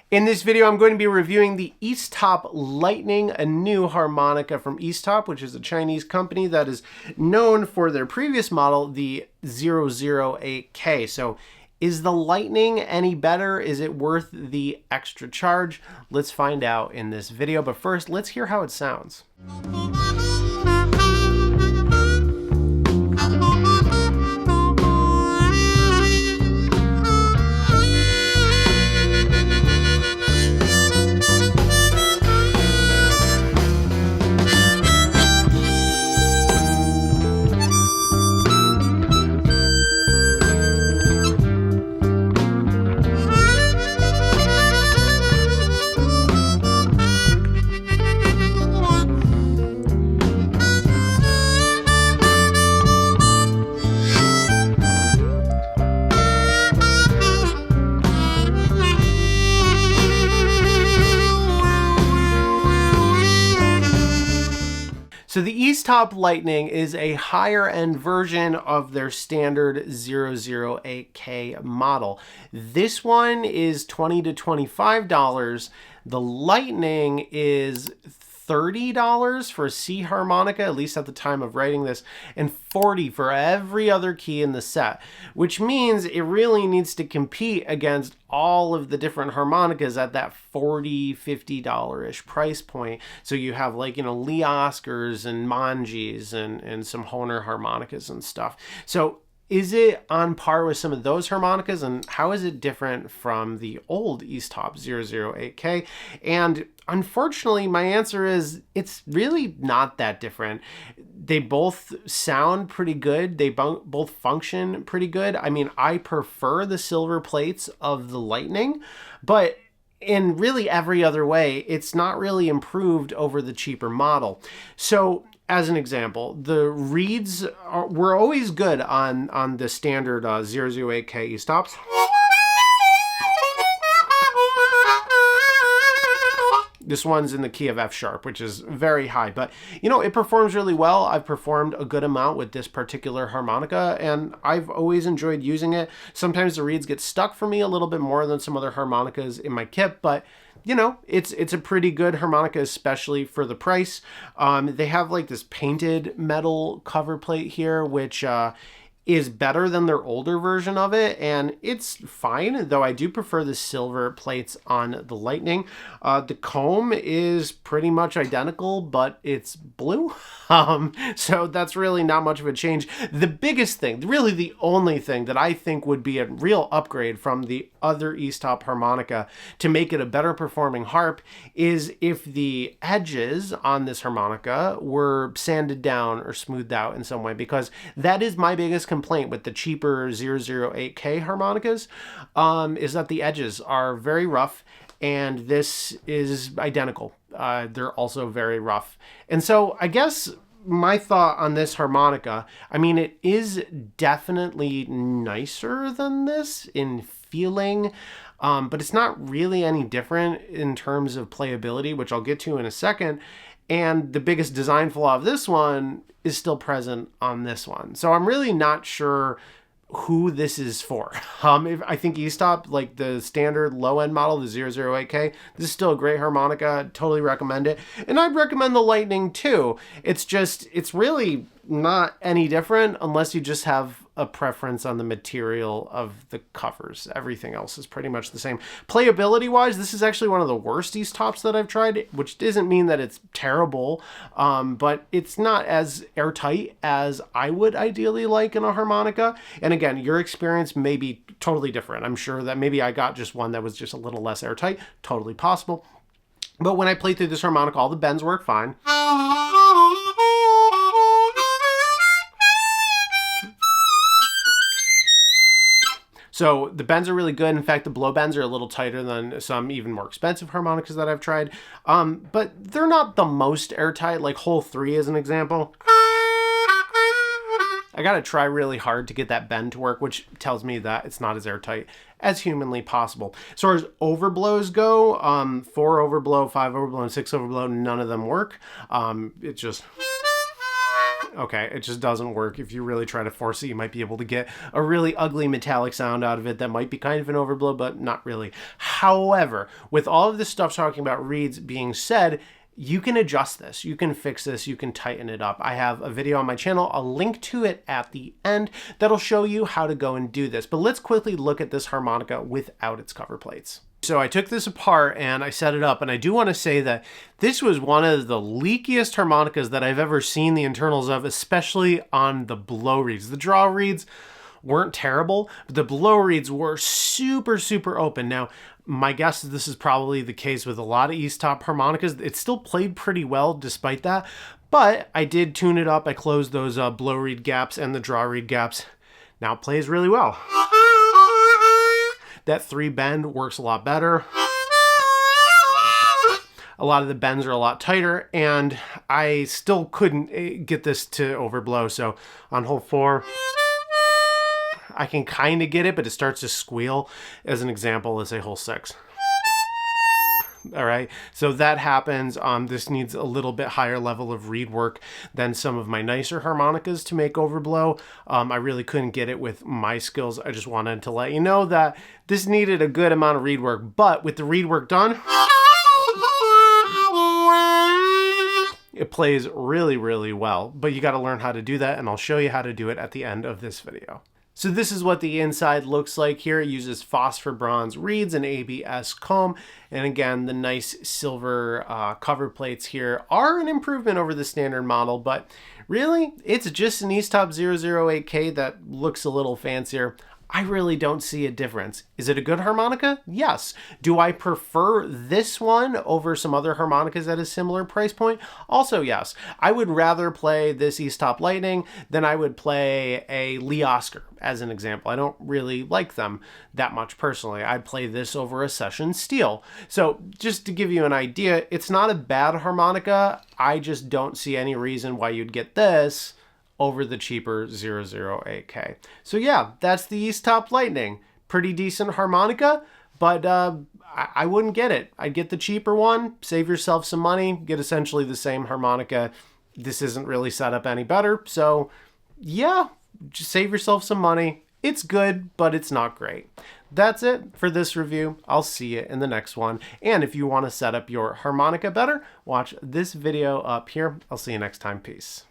In this video, I'm going to be reviewing the Easttop Lightning, a new harmonica from Easttop, which is a Chinese company that is known for their previous model, the 008K. So is the Lightning any better? Is it worth the extra charge? Let's find out in this video. But first, let's hear how it sounds. So the Easttop Lightning is a higher end version of their standard 008K model. This one is $20 to $25. The Lightning is $30 for a C harmonica, at least at the time of writing this, and $40 for every other key in the set, which means it really needs to compete against all of the different harmonicas at that $40, $50-ish price point. So you have like, Lee Oscars and Mangis and some Hohner harmonicas and stuff. So is it on par with some of those harmonicas, and how is it different from the old Easttop 008K? And unfortunately, my answer is it's really not that different. They both sound pretty good. They both function pretty good. I mean, I prefer the silver plates of the Lightning, but in really every other way, it's not really improved over the cheaper model. So as an example, the reeds were always good on the standard 008K Easttops. This one's in the key of F sharp, which is very high, but it performs really well. I've performed a good amount with this particular harmonica, and I've always enjoyed using it. Sometimes the reeds get stuck for me a little bit more than some other harmonicas in my kit, but it's a pretty good harmonica, especially for the price. They have like this painted metal cover plate here, which is better than their older version of it, and it's fine, though I do prefer the silver plates on the Lightning. The comb is pretty much identical, but it's blue, so that's really not much of a change. The biggest thing, really the only thing that I think would be a real upgrade from the other Easttop harmonica to make it a better performing harp is if the edges on this harmonica were sanded down or smoothed out in some way, because that is my biggest complaint with the cheaper 008K harmonicas, is that the edges are very rough, and this is identical. They're also very rough. And so I guess my thought on this harmonica, I mean, it is definitely nicer than this in feeling, but it's not really any different in terms of playability, which I'll get to in a second. And the biggest design flaw of this one is still present on this one. So I'm really not sure who this is for. I think Easttop, like the standard low-end model, the 008K, this is still a great harmonica. Totally recommend it. And I'd recommend the Lightning too. It's really not any different unless you just have a preference on the material of the covers. Everything else is pretty much the same. Playability wise, this is actually one of the worst Easttops that I've tried, which doesn't mean that it's terrible, but it's not as airtight as I would ideally like in a harmonica. And again, your experience may be totally different. I'm sure that maybe I got just one that was just a little less airtight. Totally possible. But when I played through this harmonica, all the bends work fine. So the bends are really good. In fact, the blow bends are a little tighter than some even more expensive harmonicas that I've tried. But they're not the most airtight, like hole 3 as an example. I gotta try really hard to get that bend to work, which tells me that it's not as airtight as humanly possible. As far as overblows go, 4 overblow, 5 overblow, and 6 overblow, none of them work. It just... Okay, it just doesn't work. If you really try to force it, you might be able to get a really ugly metallic sound out of it that might be kind of an overblow, but not really. However, with all of this stuff talking about reeds being said, you can adjust this, you can fix this, you can tighten it up. I have a video on my channel, I'll link to it at the end, that'll show you how to go and do this. But let's quickly look at this harmonica without its cover plates. So I took this apart and I set it up, and I do want to say that this was one of the leakiest harmonicas that I've ever seen the internals of, especially on the blow reeds. The draw reeds weren't terrible, but the blow reeds were super, super open. Now, my guess is this is probably the case with a lot of Easttop harmonicas. It still played pretty well despite that, but I did tune it up. I closed those blow reed gaps and the draw reed gaps. Now it plays really well. That 3 bend works a lot better. A lot of the bends are a lot tighter, and I still couldn't get this to overblow. So on hole 4, I can kind of get it, but it starts to squeal. As an example, let's say hole 6. All right, so that happens. This needs a little bit higher level of reed work than some of my nicer harmonicas to make overblow. I really couldn't get it with my skills. I just wanted to let you know that this needed a good amount of reed work, but with the reed work done, it plays really, really well. But you got to learn how to do that, and I'll show you how to do it at the end of this video. So this is what the inside looks like here. It uses phosphor bronze reeds and ABS comb. And again, the nice silver cover plates here are an improvement over the standard model, but really, it's just an Easttop 008K that looks a little fancier. I really don't see a difference. Is it a good harmonica? Yes. Do I prefer this one over some other harmonicas at a similar price point? Also, yes. I would rather play this Easttop Lightning than I would play a Lee Oscar, as an example. I don't really like them that much personally. I'd play this over a Session Steel. So just to give you an idea, it's not a bad harmonica. I just don't see any reason why you'd get this over the cheaper 008K. So yeah, that's the Easttop Lightning. Pretty decent harmonica, but I wouldn't get it. I'd get the cheaper one, save yourself some money, get essentially the same harmonica. This isn't really set up any better, so yeah, just save yourself some money. It's good, but it's not great. That's it for this review. I'll see you in the next one. And if you want to set up your harmonica better, watch this video up here. I'll see you next time. Peace.